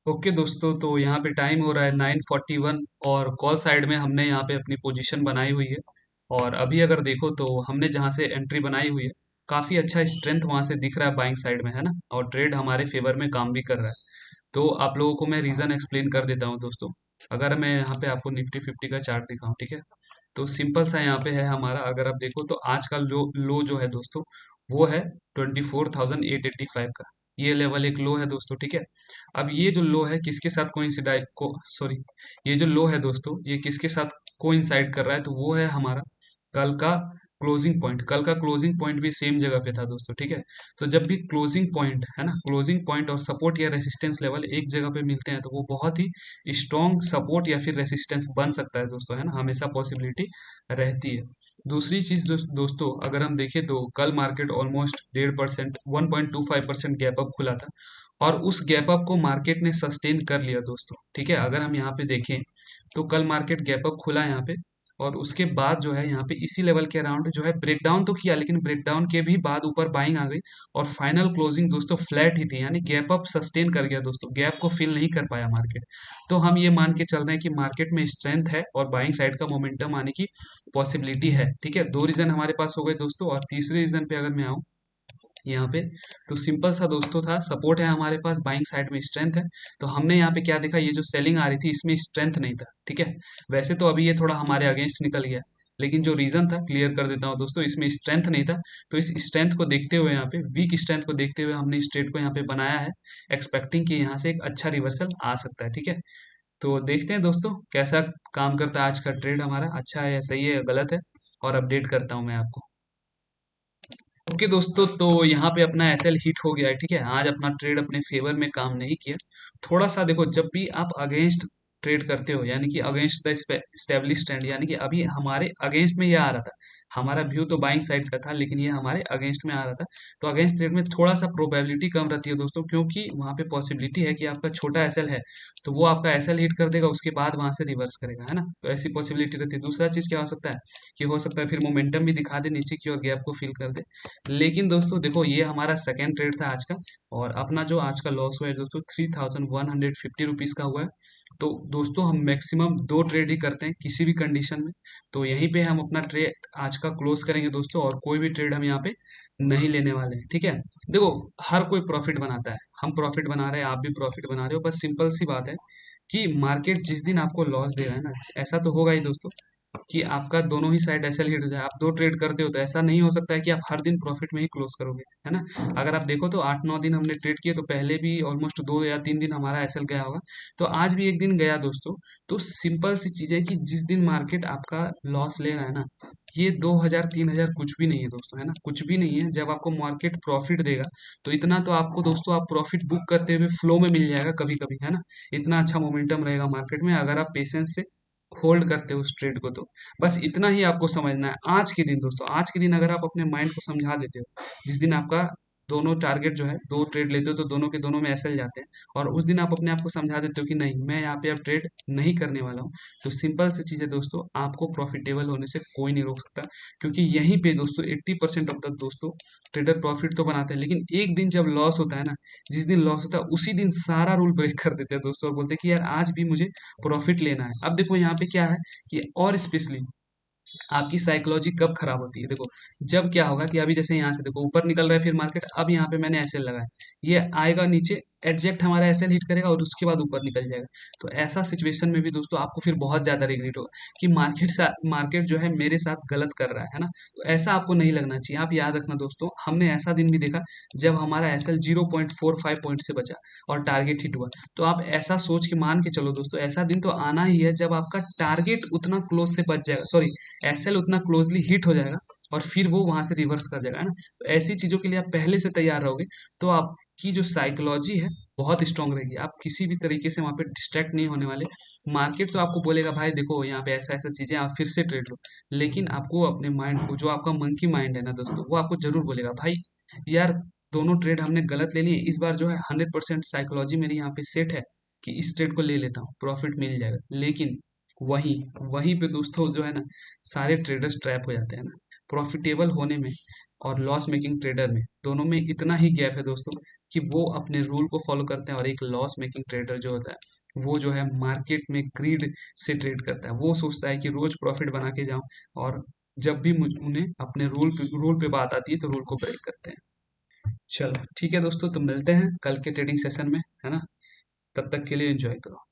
Okay दोस्तों, तो यहाँ पे टाइम हो रहा है 9:41 और कॉल साइड में हमने यहाँ पे अपनी पोजीशन बनाई हुई है। और अभी अगर देखो तो हमने जहाँ से एंट्री बनाई हुई है, काफ़ी अच्छा स्ट्रेंथ वहाँ से दिख रहा है बाइंग साइड में, है ना। और ट्रेड हमारे फेवर में काम भी कर रहा है। तो आप लोगों को मैं रीज़न एक्सप्लेन कर देता हूँ दोस्तों। अगर मैं यहाँ पे आपको निफ्टी 50 का चार्ट दिखाऊं, ठीक है। तो सिंपल सा यहाँ पे है हमारा, अगर आप देखो तो आज का लो जो है दोस्तों, वो है 24,885 का। ये लेवल एक लो है दोस्तों, ठीक है। अब ये जो लो है किसके साथ कोइंसिडाइड को सॉरी ये जो लो है दोस्तों, ये किसके साथ कोइंसाइड कर रहा है, तो वो है हमारा कल का क्लोजिंग पॉइंट। कल का क्लोजिंग पॉइंट भी सेम जगह पे था दोस्तों, ठीक है। तो जब भी क्लोजिंग पॉइंट है ना, क्लोजिंग पॉइंट और सपोर्ट या रेसिस्टेंस लेवल एक जगह पे मिलते हैं, तो वो बहुत ही स्ट्रॉन्ग सपोर्ट या फिर रेसिस्टेंस बन सकता है दोस्तों, है ना। हमेशा पॉसिबिलिटी रहती है। दूसरी चीज दोस्तों, अगर हम देखें तो कल मार्केट ऑलमोस्ट 1.5%, 1.25% गैप अप खुला था। और उस गैप अप को मार्केट ने सस्टेन कर लिया दोस्तों, ठीक है। अगर हम यहाँ पे देखें तो कल मार्केट गैप अप खुला यहाँ पे, और उसके बाद जो है यहाँ पे इसी लेवल के अराउंड जो है ब्रेकडाउन तो किया, लेकिन ब्रेकडाउन के भी बाद ऊपर बाइंग आ गई। और फाइनल क्लोजिंग दोस्तों फ्लैट ही थी, यानी गैप अप सस्टेन कर गया दोस्तों, गैप को फिल नहीं कर पाया मार्केट। तो हम ये मान के चल रहे हैं कि मार्केट में स्ट्रेंथ है और बाइंग साइड का मोमेंटम आने की पॉसिबिलिटी है, ठीक है। दो रीजन हमारे पास हो गए दोस्तों। और तीसरे रीजन पे अगर मैं आऊँ यहाँ पे, तो सिंपल सा दोस्तों था, सपोर्ट है हमारे पास, बाइंग साइड में स्ट्रेंथ है। तो हमने यहाँ पे क्या देखा, ये जो सेलिंग आ रही थी इसमें स्ट्रेंथ नहीं था, ठीक है। वैसे तो अभी ये थोड़ा हमारे अगेंस्ट निकल गया, लेकिन जो रीजन था क्लियर कर देता हूँ दोस्तों, इसमें स्ट्रेंथ नहीं था। तो इस स्ट्रेंथ को देखते हुए, यहाँ पे वीक स्ट्रेंथ को देखते हुए हमने इस ट्रेड को यहाँ पे बनाया है, एक्सपेक्टिंग कि यहाँ से एक अच्छा रिवर्सल आ सकता है, ठीक है। तो देखते हैं दोस्तों कैसा काम करता है आज का ट्रेड हमारा, अच्छा है या सही है या गलत है, और अपडेट करता हूँ मैं आपको। ओके दोस्तों, तो यहाँ पे अपना एसएल हिट हो गया है, ठीक है। आज अपना ट्रेड अपने फेवर में काम नहीं किया। थोड़ा सा देखो, जब भी आप अगेंस्ट ट्रेड करते हो, यानी कि अगेंस्ट द स्टेब्लिश ट्रेंड, यानी कि अभी हमारे अगेंस्ट में ये आ रहा था, हमारा व्यू तो बाइंग साइड का था, लेकिन ये हमारे अगेंस्ट में आ रहा था। तो अगेंस्ट ट्रेड में थोड़ा सा प्रोबेबिलिटी कम रहती है दोस्तों, क्योंकि वहाँ पे पॉसिबिलिटी है कि आपका छोटा एसएल है, तो वो आपका एसएल हिट कर देगा, उसके बाद वहां से रिवर्स करेगा, है ना। तो ऐसी पॉसिबिलिटी रहती है। दूसरा चीज क्या हो सकता है, कि हो सकता है फिर मोमेंटम भी दिखा दे नीचे की और गैप को फिल कर दे। लेकिन दोस्तों देखो, ये हमारा सेकेंड ट्रेड था आज का, और अपना जो आज का लॉस हुआ है दोस्तों 3,150 रुपीज का हुआ है। तो दोस्तों हम मैक्सिमम दो ट्रेड ही करते हैं किसी भी कंडीशन में। तो यहीं पे हम अपना ट्रेड आज का क्लोज करेंगे दोस्तों, और कोई भी ट्रेड हम यहाँ पे नहीं लेने वाले हैं, ठीक है। देखो, हर कोई प्रॉफिट बनाता है, हम प्रॉफिट बना रहे हैं, आप भी प्रॉफिट बना रहे हो, बस सिंपल सी बात है कि मार्केट जिस दिन आपको लॉस दे रहा है ना, ऐसा तो होगा ही दोस्तों कि आपका दोनों ही साइड एसएल हिट हो जाए। आप दो ट्रेड करते हो तो ऐसा नहीं हो सकता है कि आप हर दिन प्रॉफिट में ही क्लोज करोगे, है ना। अगर आप देखो तो 8-9 दिन हमने ट्रेड किए, तो पहले भी ऑलमोस्ट 2 या 3 दिन हमारा एसएल गया होगा। तो आज भी एक दिन गया दोस्तों। तो सिंपल सी चीज है कि जिस दिन मार्केट आपका लॉस ले रहा है ना, ये 2,000 3,000 कुछ भी नहीं है दोस्तों, है ना, कुछ भी नहीं है। जब आपको मार्केट प्रॉफिट देगा, तो इतना तो आपको दोस्तों, आप प्रॉफिट बुक करते हुए फ्लो में मिल जाएगा कभी कभी, है ना। इतना अच्छा मोमेंटम रहेगा मार्केट में, अगर आप पेशेंस से होल्ड करते हो उस ट्रेड को। तो बस इतना ही आपको समझना है आज के दिन दोस्तों। आज के दिन अगर आप अपने माइंड को समझा देते हो, जिस दिन आपका दोनों टारगेट जो है, दो ट्रेड लेते हो तो दोनों के दोनों में एसएल जाते हैं, और उस दिन आप अपने आप को समझा देते हो कि नहीं, मैं यहाँ पे अब ट्रेड नहीं करने वाला हूँ। तो सिंपल सी चीज़ है दोस्तों, आपको प्रॉफिटेबल होने से कोई नहीं रोक सकता। क्योंकि यहीं पे दोस्तों 80% ऑफ द दोस्तों ट्रेडर प्रॉफिट तो बनाते हैं, लेकिन एक दिन जब लॉस होता है ना, जिस दिन लॉस होता है उसी दिन सारा रूल ब्रेक कर देते हैं दोस्तों, और बोलते हैं कि यार आज भी मुझे प्रॉफिट लेना है। अब देखो यहाँ पे क्या है, कि और स्पेशली आपकी साइकोलॉजी कब खराब होती है, देखो, जब क्या होगा कि अभी जैसे यहाँ से देखो ऊपर निकल रहा है फिर मार्केट, अब यहाँ पे मैंने एसएल लगाया, ये आएगा नीचे, एग्जैक्ट हमारा एसएल हिट करेगा और उसके बाद ऊपर निकल जाएगा। तो ऐसा सिचुएशन में भी दोस्तों आपको फिर बहुत ज्यादा रिग्रेट होगा कि मार्केट जो है मेरे साथ गलत कर रहा है ना। तो ऐसा आपको नहीं लगना चाहिए। आप याद रखना दोस्तों, हमने ऐसा दिन भी देखा जब हमारा एसएल 0.45 पॉइंट से बचा और टारगेट हिट हुआ। तो आप ऐसा सोच के मान के चलो दोस्तों, ऐसा दिन तो आना ही है जब आपका टारगेट उतना क्लोज से बच जाएगा, सॉरी, एसएल उतना क्लोजली हिट हो जाएगा, और फिर वो वहां से रिवर्स कर जाएगा, है ना। तो ऐसी चीजों के लिए आप पहले से तैयार रहोगे, तो आपकी जो साइकोलॉजी है बहुत स्ट्रांग रहेगी। आप किसी भी तरीके से वहां पे डिस्ट्रैक्ट नहीं होने वाले। मार्केट तो आपको बोलेगा भाई देखो यहाँ पे ऐसा ऐसा चीजें, आप फिर से ट्रेड लो, लेकिन आपको अपने माइंड को, जो आपका मंकी माइंड है ना दोस्तों, वो आपको जरूर बोलेगा भाई यार, दोनों ट्रेड हमने गलत ले लिए, इस बार जो है 100% साइकोलॉजी मेरी यहाँ पे सेट है कि इस ट्रेड को ले लेता हूँ, प्रॉफिट मिल जाएगा। लेकिन वहीं वहीं पे दोस्तों जो है ना, सारे ट्रेडर्स ट्रैप हो जाते हैं ना प्रॉफिटेबल होने में। और लॉस मेकिंग ट्रेडर में, दोनों में इतना ही गैप है दोस्तों कि वो अपने रूल को फॉलो करते हैं, और एक लॉस मेकिंग ट्रेडर जो होता है वो जो है मार्केट में ग्रीड से ट्रेड करता है। वो सोचता है कि रोज प्रॉफिट बना के जाऊं, और जब भी उन्हें अपने रूल पे बात आती है तो रूल को ब्रेक करते हैं। चलो ठीक है दोस्तों, तो मिलते हैं कल के ट्रेडिंग सेशन में, है ना? तब तक के लिए एंजॉय करो।